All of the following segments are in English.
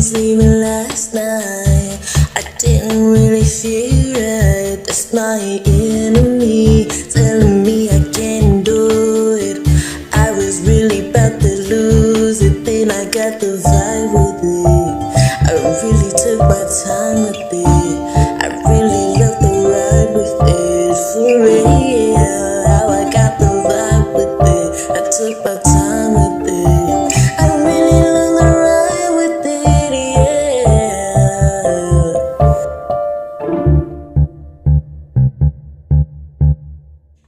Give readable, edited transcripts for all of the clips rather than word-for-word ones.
sleeping last night. I didn't really feel right. That's my enemy telling me I can't do it. I was really about to lose it, then I got the vibe with it. I really took my time with it. I really love the ride with it. For real, how I got the vibe with it. I took my time with it. I really love the ride with it, yeah.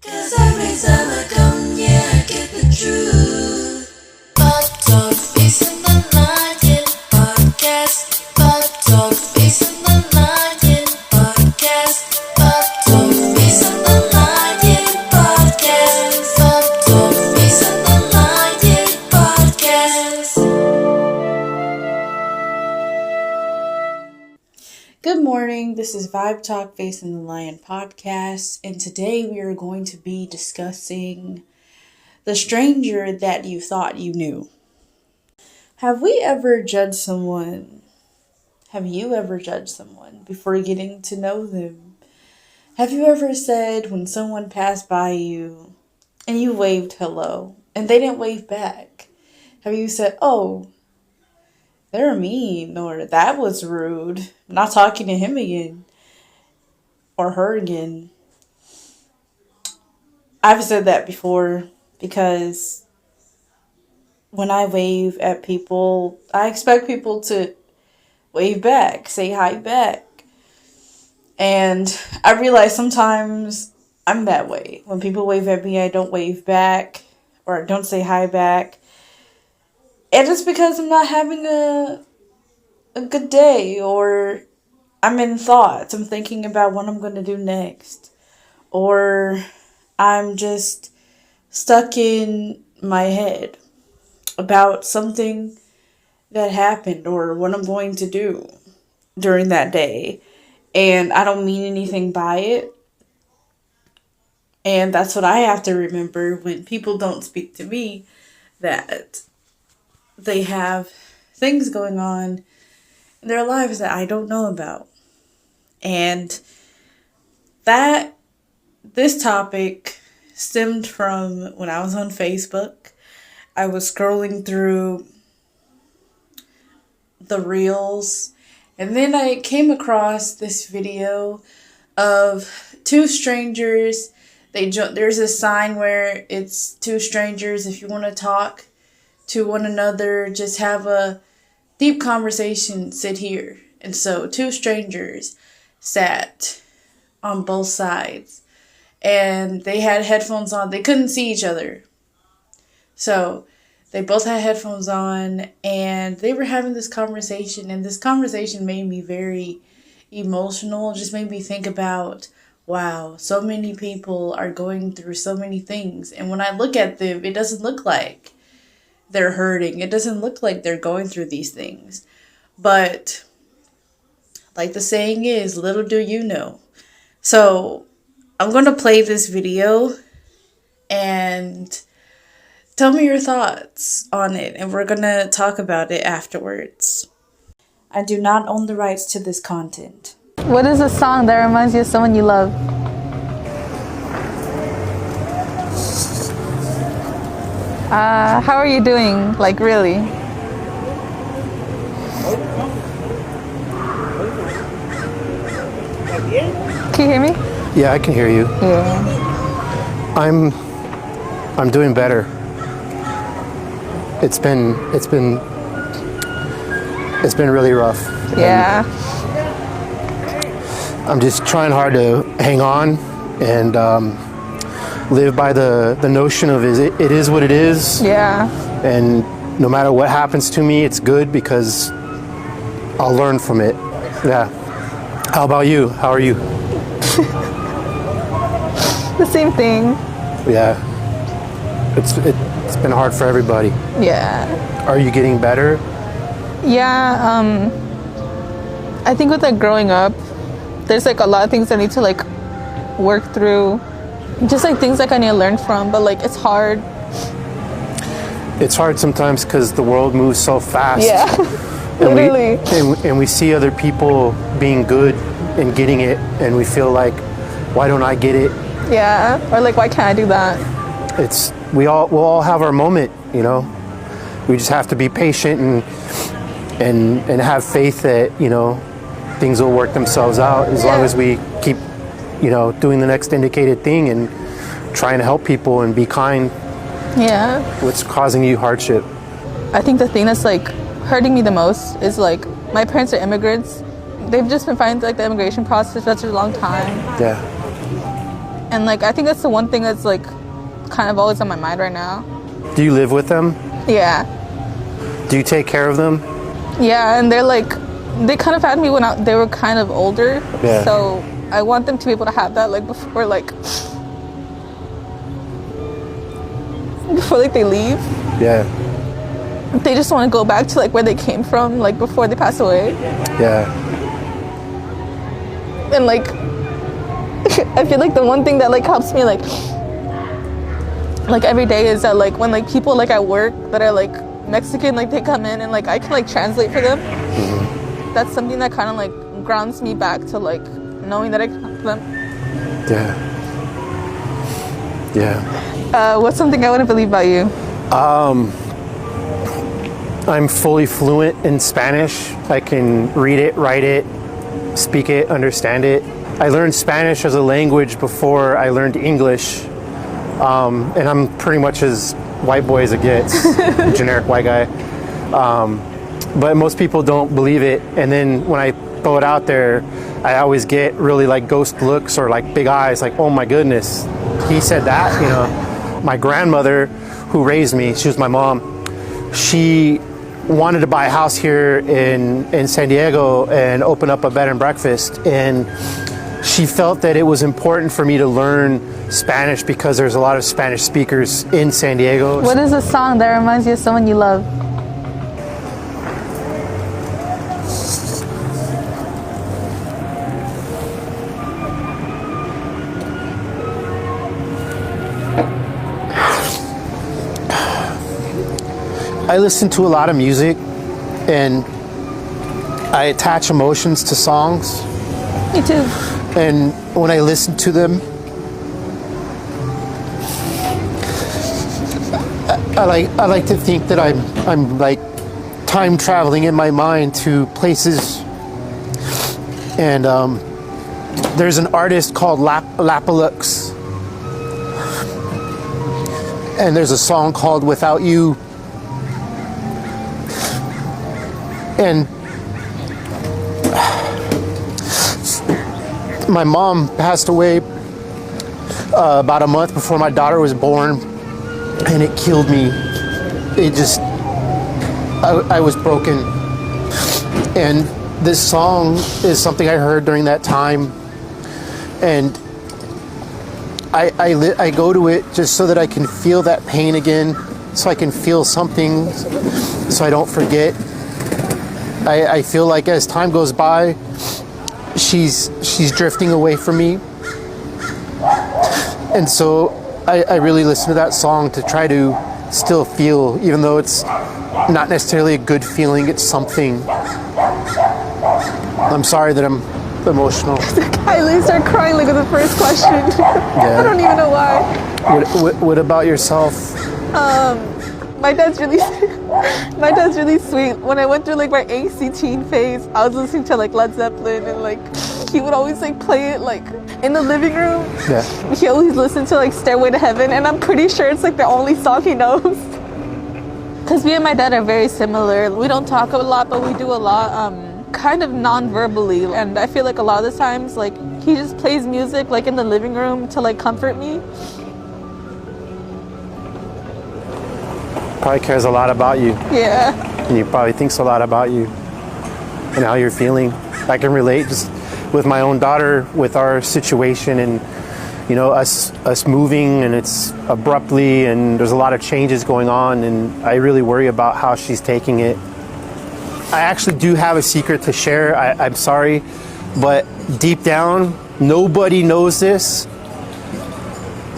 Cause every time I come, yeah, I get the truth. Vibetalkfacingthelion podcast. Vibetalkfacingthelion podcast. Vibetalkfacingthelion podcast. Vibetalkfacingthelion podcast. Good morning, this is Vibe Talk Facing the Lion podcast, and today we are going to be discussing the stranger that you thought you knew. Have we ever judged someone? Have you ever judged someone before getting to know them? Have you ever said when someone passed by you and you waved hello and they didn't wave back? Have you said, oh, they're mean, or that was rude, I'm not talking to him again or her again? I've said that before because when I wave at people, I expect people to wave back, say hi back. And I realize sometimes I'm that way. When people wave at me, I don't wave back or I don't say hi back. And it's because I'm not having a good day, or I'm in thoughts. I'm thinking about what I'm going to do next. Or I'm just stuck in my head about something that happened or what I'm going to do during that day. And I don't mean anything by it. And that's what I have to remember when people don't speak to me, that they have things going on in their lives that I don't know about. And this topic stemmed from when I was on Facebook. I was scrolling through the reels, and then I came across this video of two strangers. There's a sign where it's two strangers. If you want to talk to one another, just have a deep conversation, sit here. And so two strangers sat on both sides, and they had headphones on. They couldn't see each other, so they both had headphones on, and they were having this conversation, and this conversation made me very emotional. It just made me think about, wow, so many people are going through so many things, and when I look at them, it doesn't look like they're hurting. It doesn't look like they're going through these things. But like the saying is, little do you know. So I'm going to play this video and tell me your thoughts on it, and we're going to talk about it afterwards. I do not own the rights to this content. What is a song that reminds you of someone you love? How are you doing? Like, really? Can you hear me? Yeah, I can hear you. Yeah. I'm doing better. It's been really rough. Yeah. I'm just trying hard to hang on and live by the notion of it is what it is. Yeah. And no matter what happens to me, it's good because I'll learn from it. Yeah. How about you? How are you? The same thing. Yeah. It's been hard for everybody. Yeah. Are you getting better? Yeah. I think with like growing up, there's like a lot of things I need to like work through. Just like things like I need to learn from, but like it's hard. It's hard sometimes because the world moves so fast. Yeah. Literally. And we see other people being good and getting it, and we feel like, why don't I get it? Yeah. Or like, why can't I do that? We'll all have our moment, you know. We just have to be patient and have faith that, you know, things will work themselves out as long as we keep, you know, doing the next indicated thing and trying to help people and be kind. Yeah. What's causing you hardship? I think the thing that's like hurting me the most is like my parents are immigrants. They've just been fighting like the immigration process for such a long time. Yeah. And like I think that's the one thing that's like kind of always on my mind right now. Do you live with them? Yeah. Do you take care of them? Yeah, and they're like, they kind of had me when they were kind of older. Yeah. So I want them to be able to have that like before like they leave. Yeah. They just want to go back to like where they came from like before they pass away. Yeah. And like I feel like the one thing that like helps me like every day is that like when like people like at work that are like Mexican, like they come in and like I can like translate for them. Mm-hmm. That's something that kind of like grounds me back to like knowing that I can help them. Yeah. Yeah. What's something I wouldn't believe about you? I'm fully fluent in Spanish. I can read it, write it, speak it, understand it. I learned Spanish as a language before I learned English. And I'm pretty much as white boy as it gets, generic white guy. But most people don't believe it. And then when I throw it out there, I always get really like ghost looks or like big eyes, like, oh my goodness, he said that, you know. My grandmother who raised me, she was my mom, she wanted to buy a house here in San Diego and open up a bed and breakfast. And she felt that it was important for me to learn Spanish because there's a lot of Spanish speakers in San Diego. What is a song that reminds you of someone you love? I listen to a lot of music and I attach emotions to songs. Me too. And when I listen to them, I like to think that I'm like time traveling in my mind to places. And there's an artist called Lapalux, and there's a song called Without You. And my mom passed away about a month before my daughter was born, and it killed me. It just, I was broken. And this song is something I heard during that time, and I go to it just so that I can feel that pain again, so I can feel something, so I don't forget. I feel like as time goes by, she's drifting away from me, and so I really listen to that song to try to still feel, even though it's not necessarily a good feeling, it's something. I'm sorry that I'm emotional. I start crying like with the first question. Yeah. I don't even know why. What about yourself? My dad's really sweet. When I went through like my angsty teen phase, I was listening to like Led Zeppelin, and like he would always like play it like in the living room. Yeah. He always listened to like Stairway to Heaven, and I'm pretty sure it's like the only song he knows. Cause me and my dad are very similar. We don't talk a lot, but we do a lot, kind of non-verbally. And I feel like a lot of the times, like he just plays music like in the living room to like comfort me. Probably cares a lot about you. Yeah. And he probably thinks a lot about you and how you're feeling. I can relate just with my own daughter, with our situation, and you know, us moving, and it's abruptly, and there's a lot of changes going on, and I really worry about how she's taking it. I actually do have a secret to share. I'm sorry, but deep down, nobody knows this,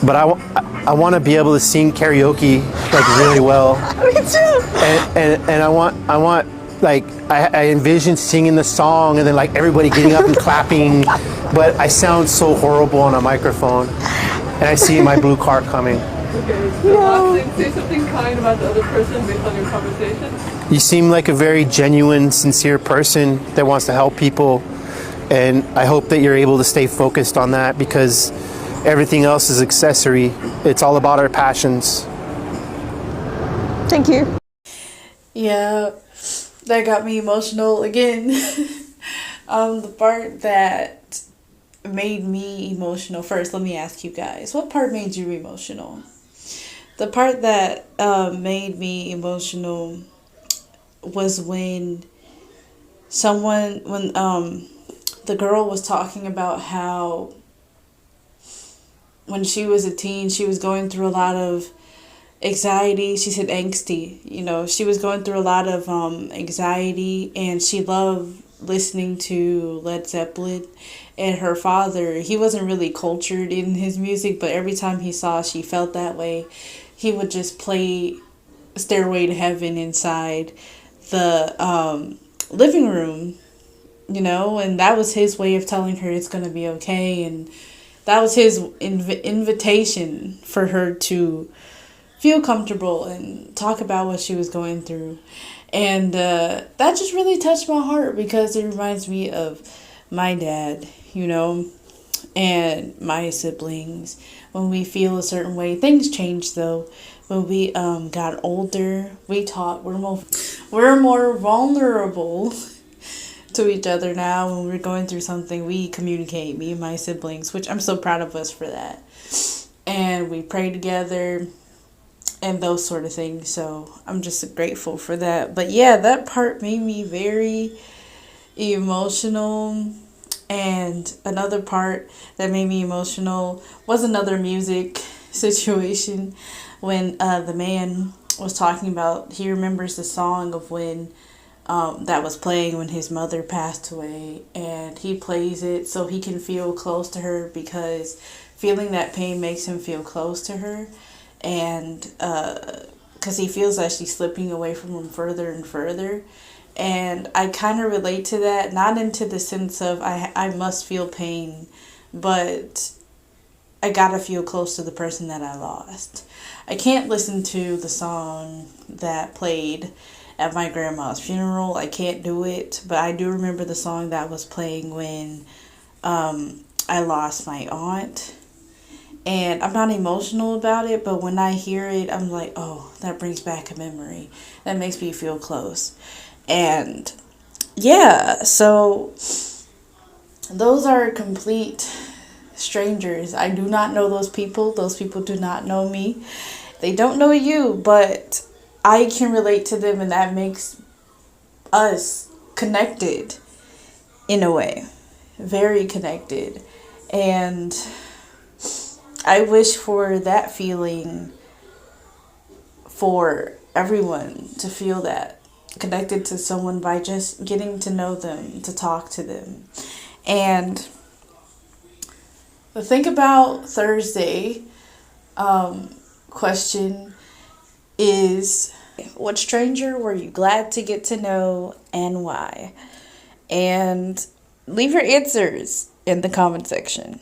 but I want to be able to sing karaoke like really well. Me too. And I want like I envision singing the song and then like everybody getting up and clapping, but I sound so horrible on a microphone, and I see my blue car coming. Okay, so last thing, say something kind about the other person based on your conversation. You seem like a very genuine, sincere person that wants to help people, and I hope that you're able to stay focused on that, because everything else is accessory. It's all about our passions. Thank you. Yeah, that got me emotional again. The part that made me emotional, first let me ask you guys, what part made you emotional? The part that made me emotional was when the girl was talking about how when she was a teen, she was going through a lot of anxiety. She said angsty. You know, she was going through a lot of anxiety, and she loved listening to Led Zeppelin. And her father, he wasn't really cultured in his music, but every time he saw she felt that way, he would just play Stairway to Heaven inside the living room, you know, and that was his way of telling her it's going to be okay. And that was his invitation for her to feel comfortable and talk about what she was going through. And that just really touched my heart, because it reminds me of my dad, you know, and my siblings. When we feel a certain way, things change though. When we got older, we're more vulnerable to each other now. When we're going through something, we communicate, me and my siblings, which I'm so proud of us for that. And we pray together and those sort of things. So I'm just grateful for that. But yeah, that part made me very emotional. And another part that made me emotional was another music situation, when the man was talking about, he remembers the song of when that was playing when his mother passed away, and he plays it so he can feel close to her, because feeling that pain makes him feel close to her. And because he feels that she's slipping away from him further and further. And I kind of relate to that, not into the sense of I must feel pain, but I gotta feel close to the person that I lost. I can't listen to the song that played at my grandma's funeral. I can't do it, but I do remember the song that was playing when I lost my aunt. And I'm not emotional about it, but when I hear it, I'm like, oh, that brings back a memory. That makes me feel close. And yeah, so those are complete strangers. I do not know those people. Those people do not know me. They don't know you, but I can relate to them, and that makes us connected in a way. Very connected. And I wish for that feeling for everyone, to feel that connected to someone by just getting to know them, to talk to them. And the thing about Thursday question is, what stranger were you glad to get to know and why? And leave your answers in the comment section.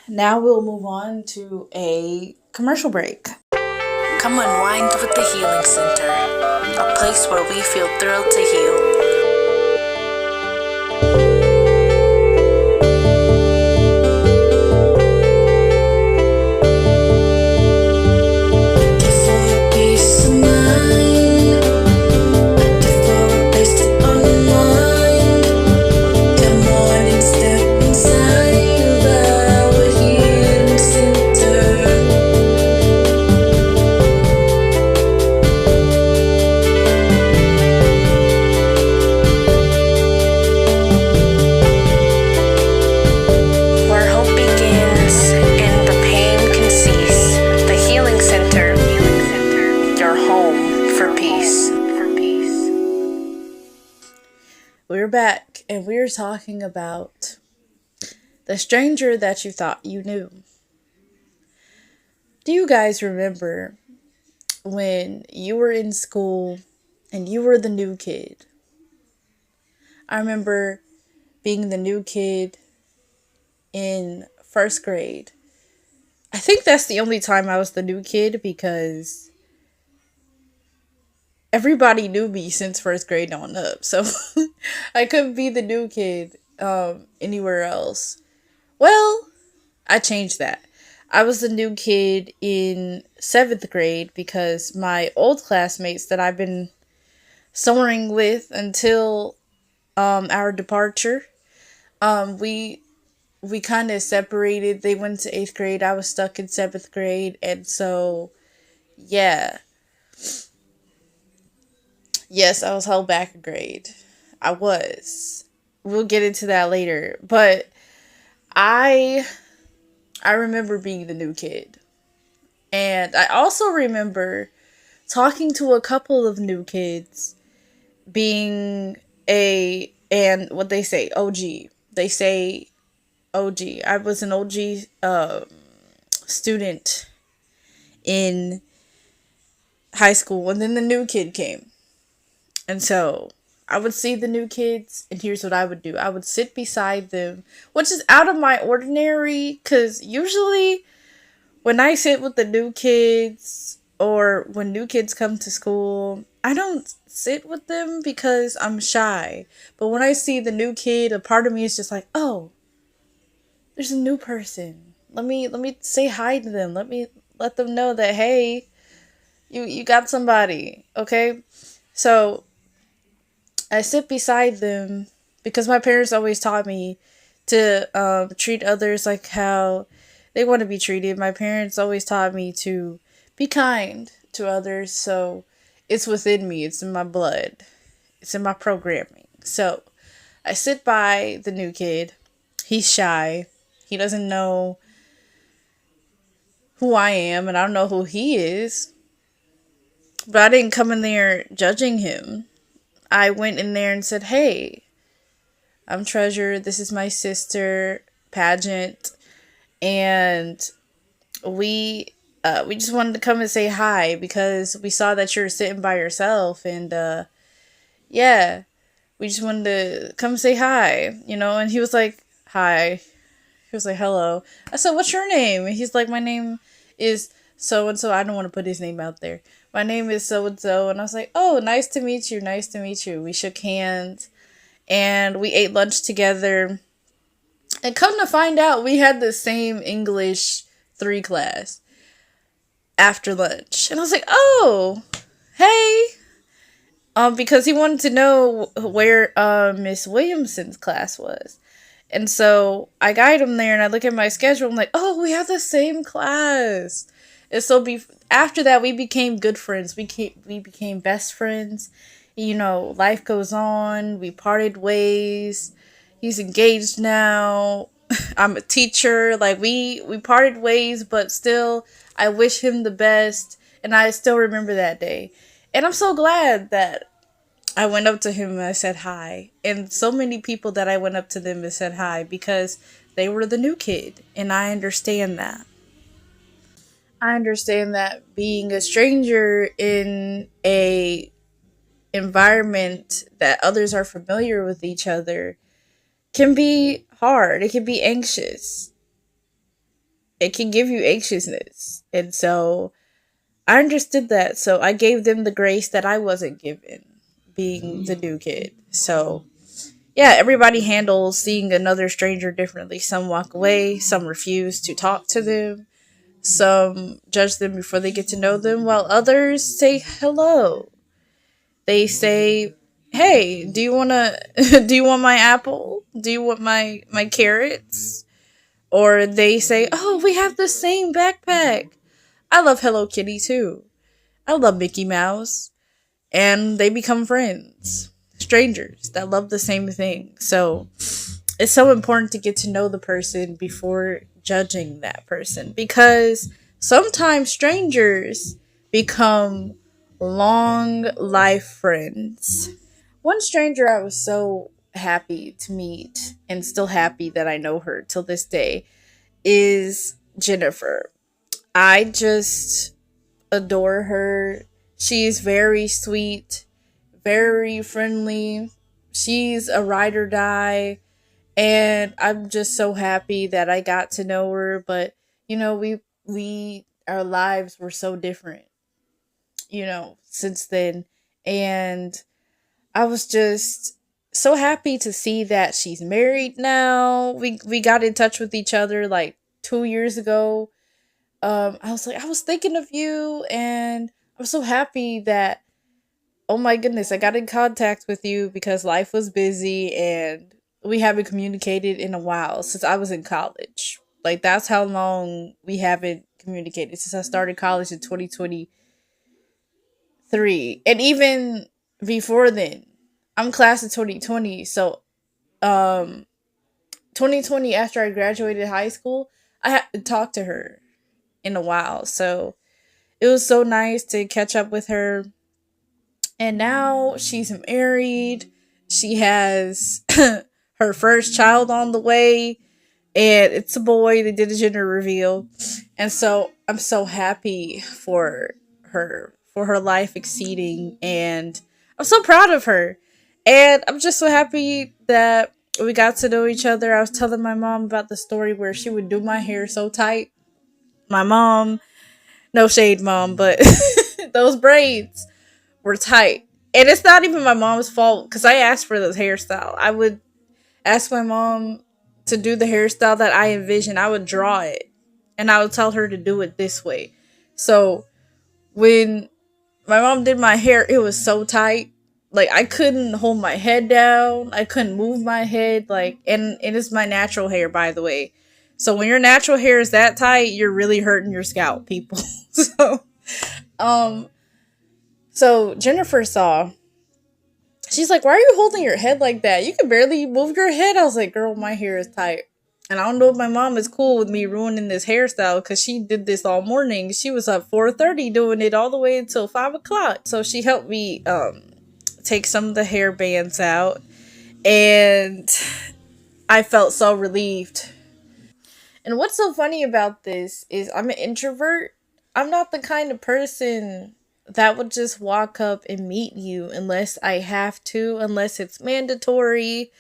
Now we'll move on to a commercial break. Come unwind with the Healing Center, a place where we feel thrilled to heal. We're back, and we're talking about the stranger that you thought you knew. Do you guys remember when you were in school and you were the new kid? I remember being the new kid in first grade. I think that's the only time I was the new kid because everybody knew me since first grade on up. So I couldn't be the new kid anywhere else. Well, I changed that. I was the new kid in seventh grade because my old classmates that I've been soaring with until our departure, we kind of separated. They went to eighth grade. I was stuck in seventh grade, and so yeah, yes, I was held back a grade. I was. We'll get into that later, but I I remember being the new kid. And I also remember talking to a couple of new kids being and what they say, OG. They say OG. I was an OG student in high school, and then the new kid came. And so I would see the new kids, and here's what I would do. I would sit beside them, which is out of my ordinary, because usually when I sit with the new kids or when new kids come to school, I don't sit with them because I'm shy. But when I see the new kid, a part of me is just like, oh, there's a new person. Let me say hi to them. Let them know that, hey, you got somebody, okay? So I sit beside them because my parents always taught me to treat others like how they want to be treated. My parents always taught me to be kind to others, so it's within me. It's in my blood. It's in my programming. So I sit by the new kid. He's shy. He doesn't know who I am, and I don't know who he is. But I didn't come in there judging him. I went in there and said, hey, I'm Treasure. This is my sister, Pageant. And we just wanted to come and say hi because we saw that you were sitting by yourself. And yeah, we just wanted to come say hi, And he was like, hi. He was like, hello. I said, what's your name? And he's like, my name is so and so. I don't want to put his name out there. My name is so and so. And I was like, oh, nice to meet you. Nice to meet you. We shook hands and we ate lunch together. And come to find out, we had the same English 3 class after lunch. And I was like, oh, hey. Because he wanted to know where Miss Williamson's class was. And so I guide him there and I look at my schedule. I'm like, oh, we have the same class. And so after that, we became good friends. We became best friends. Life goes on. We parted ways. He's engaged now. I'm a teacher. Like, we parted ways, but still, I wish him the best. And I still remember that day. And I'm so glad that I went up to him and I said hi. And so many people that I went up to them and said hi because they were the new kid. And I understand that. I understand that being a stranger in a environment that others are familiar with each other can be hard. It can be anxious. It can give you anxiousness. And so I understood that. So I gave them the grace that I wasn't given, being the new kid. So yeah, everybody handles seeing another stranger differently. Some walk away, some refuse to talk to them, some judge them before they get to know them, while others say hello. They say, hey, do you want my apple? Do you want my carrots? Or they say, oh, we have the same backpack. I love Hello Kitty too. I love Mickey Mouse. And they become friends, strangers that love the same thing. So it's so important to get to know the person before judging that person, because sometimes strangers become long life friends. One stranger I was so happy to meet, and still happy that I know her till this day, is Jennifer. I just adore her. She's very sweet, very friendly. she's a ride or die, and I'm just so happy that I got to know her. But we our lives were so different, since then, and I was just so happy to see that she's married now. We got in touch with each other like 2 years ago. I was thinking of you, and I'm so happy that, oh my goodness, I got in contact with you because life was busy and we haven't communicated in a while since I was in college. Like, that's how long we haven't communicated, since I started college in 2023. And even before then, I'm class of 2020. So, 2020, after I graduated high school, I hadn't talked to her in a while. So, it was so nice to catch up with her. And now she's married. She has her first child on the way, and it's a boy. They did a gender reveal. And so I'm so happy for her life exceeding, and I'm so proud of her. And I'm just so happy that we got to know each other. I was telling my mom about the story where she would do my hair so tight. My mom, no shade, mom, but those braids were tight. And it's not even my mom's fault because I asked for this hairstyle. I would ask my mom to do the hairstyle that I envisioned. I would draw it and I would tell her to do it this way. So when my mom did my hair, it was so tight. Like, I couldn't hold my head down. I couldn't move my head. Like, and it is my natural hair, by the way. So when your natural hair is that tight, you're really hurting your scalp, people. So, um, so Jennifer saw. She's like, "Why are you holding your head like that? You can barely move your head." I was like, "Girl, my hair is tight." And I don't know if my mom is cool with me ruining this hairstyle because she did this all morning. She was up 4:30 doing it all the way until 5 o'clock. So she helped me take some of the hair bands out, and I felt so relieved. And what's so funny about this is I'm an introvert. I'm not the kind of person that would just walk up and meet you unless I have to, unless it's mandatory.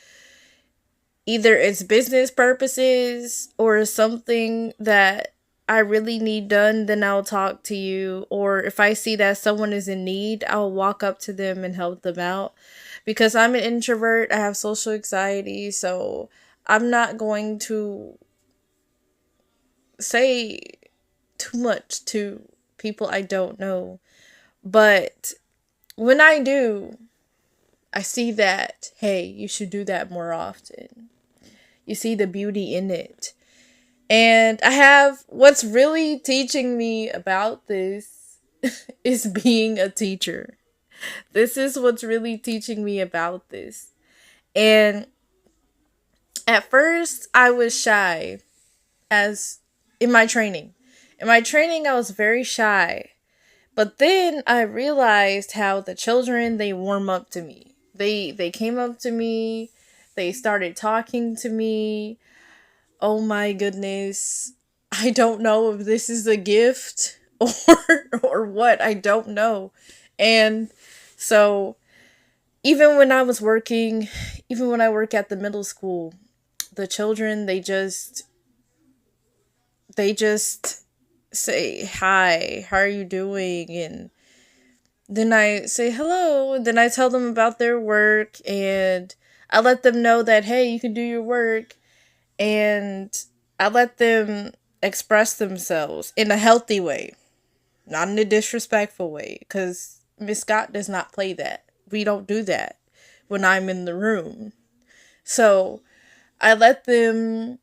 Either it's business purposes or something that I really need done, then I'll talk to you. Or if I see that someone is in need, I'll walk up to them and help them out. Because I'm an introvert, I have social anxiety, so I'm not going to say too much to people I don't know. But when I do, I see that, hey, you should do that more often. You see the beauty in it. And what's really teaching me about this is being a teacher. This is what's really teaching me about this. And at first, I was shy as in my training. In my training, I was very shy. But then I realized how the children, they warm up to me. They came up to me. They started talking to me. Oh my goodness. I don't know if this is a gift or what. I don't know. And so even when I was working, even when I work at the middle school, the children, they just say hi, how are you doing? And then I say hello, and then I tell them about their work, and I let them know that, hey, you can do your work, and I let them express themselves in a healthy way, not in a disrespectful way, because Miss Scott does not play that. We don't do that when I'm in the room. So I let them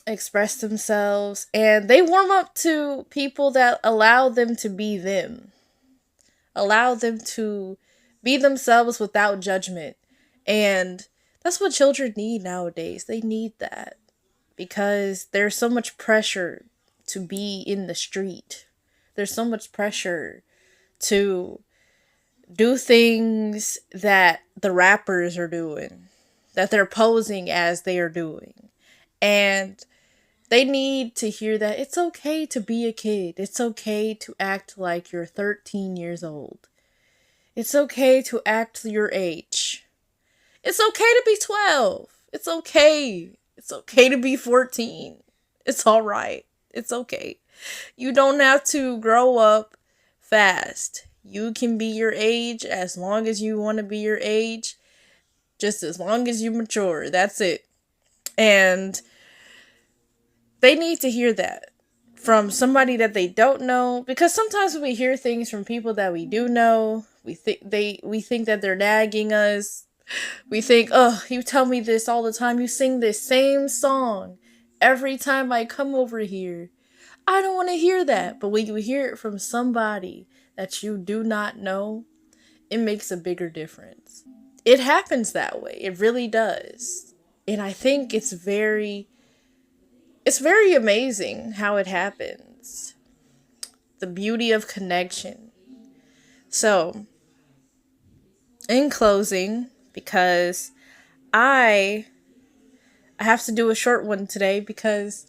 express themselves, and they warm up to people that allow them to be them. Allow them to be themselves without judgment. And that's what children need nowadays. They need that because there's so much pressure to be in the street. There's so much pressure to do things that the rappers are doing, that they're posing as they are doing. And they need to hear that it's okay to be a kid. It's okay to act like you're 13 years old. It's okay to act your age. It's okay to be 12. It's okay. It's okay to be 14. It's all right. It's okay. You don't have to grow up fast. You can be your age as long as you want to be your age, just as long as you mature. That's it. And they need to hear that from somebody that they don't know, because sometimes when we hear things from people that we do know, we think that they're nagging us. We think, oh, you tell me this all the time. You sing this same song every time I come over here. I don't want to hear that. But when you hear it from somebody that you do not know, it makes a bigger difference. It happens that way. It really does. And I think it's very amazing how it happens. The beauty of connection. So, in closing, because I have to do a short one today because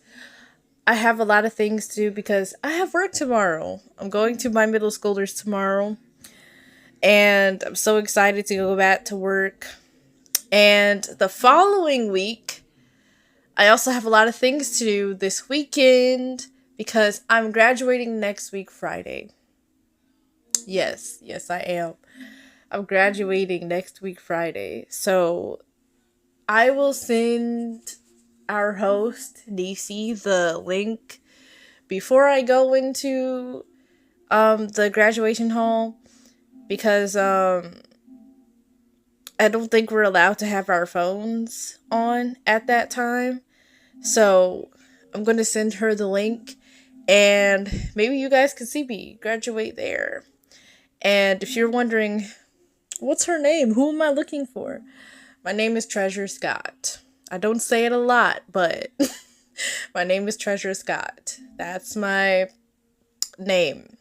I have a lot of things to do because I have work tomorrow. I'm going to my middle schoolers tomorrow. And I'm so excited to go back to work. And the following week, I also have a lot of things to do this weekend because I'm graduating next week, Friday. Yes, I am. I'm graduating next week, Friday. So I will send our host, DC, the link before I go into the graduation hall because I don't think we're allowed to have our phones on at that time. So I'm going to send her the link and maybe you guys can see me graduate there. And if you're wondering, what's her name? Who am I looking for? My name is Treasure Scott. I don't say it a lot, but my name is Treasure Scott. That's my name.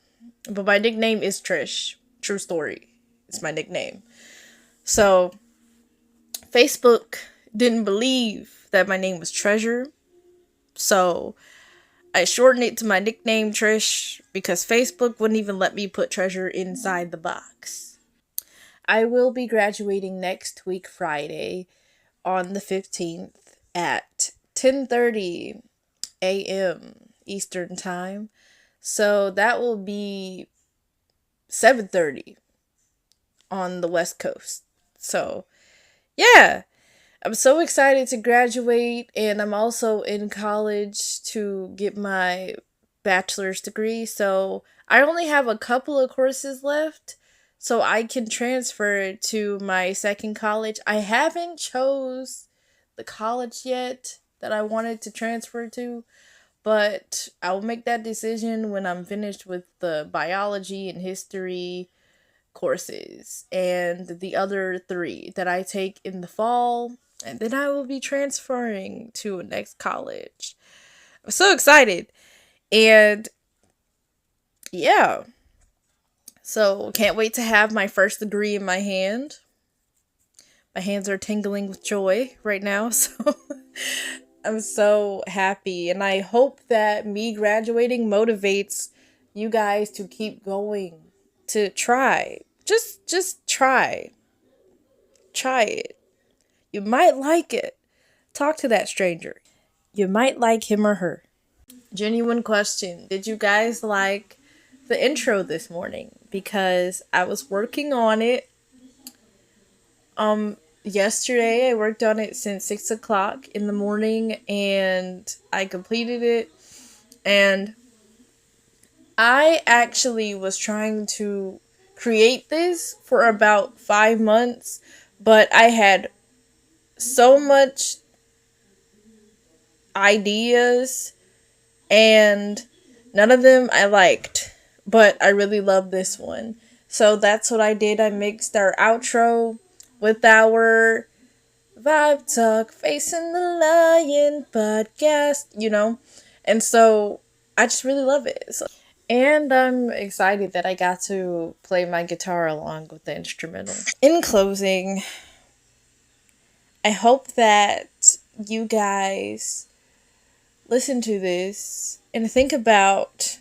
But my nickname is Trish. True story. It's my nickname. So, Facebook didn't believe that my name was Treasure. So, I shortened it to my nickname Trish because Facebook wouldn't even let me put Treasure inside the box. I will be graduating next week, Friday, on the 15th at 10:30 a.m. Eastern Time. So that will be 7:30 on the West Coast. So, yeah, I'm so excited to graduate, and I'm also in college to get my bachelor's degree. So, I only have a couple of courses left, so I can transfer to my second college. I haven't chose the college yet that I wanted to transfer to, but I'll make that decision when I'm finished with the biology and history courses and the other 3 that I take in the fall, and then I will be transferring to a next college. I'm so excited. And yeah. So, can't wait to have my first degree in my hand. My hands are tingling with joy right now, so I'm so happy. And I hope that me graduating motivates you guys to keep going, to try. Just try. Try it. You might like it. Talk to that stranger. You might like him or her. Genuine question. Did you guys like the intro this morning? Because I was working on it. Yesterday I worked on it since 6 o'clock in the morning and I completed it. And I actually was trying to create this for about 5 months, but I had so much ideas and none of them I liked, but I really love this one. So that's what I did. I mixed our outro with our Vibe Talk Facing the Lion podcast, and so I just really love it. And I'm excited that I got to play my guitar along with the instrumental. In closing, I hope that you guys listen to this and think about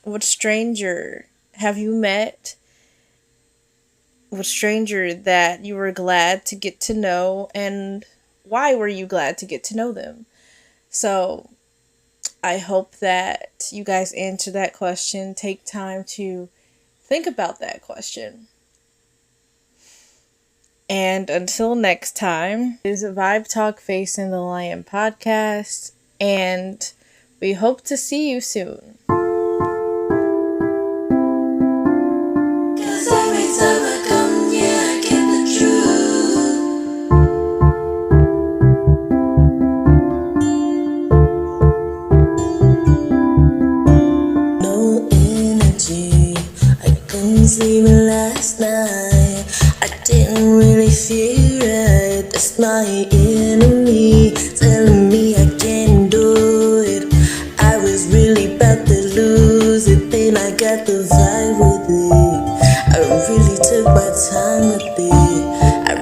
what stranger have you met a stranger that you were glad to get to know, and why were you glad to get to know them? So I hope that you guys answer that question. Take time to think about that question. And until next time, this is a Vibe Talk Facing the Lion podcast, and we hope to see you soon. 'Cause every time I come, yeah, I get the truth. No energy, I couldn't sleep last night. I didn't really feel right. That's my enemy telling me I can't do it. I was really about to lose it, then I got the vibe with it. I really took my time with it. I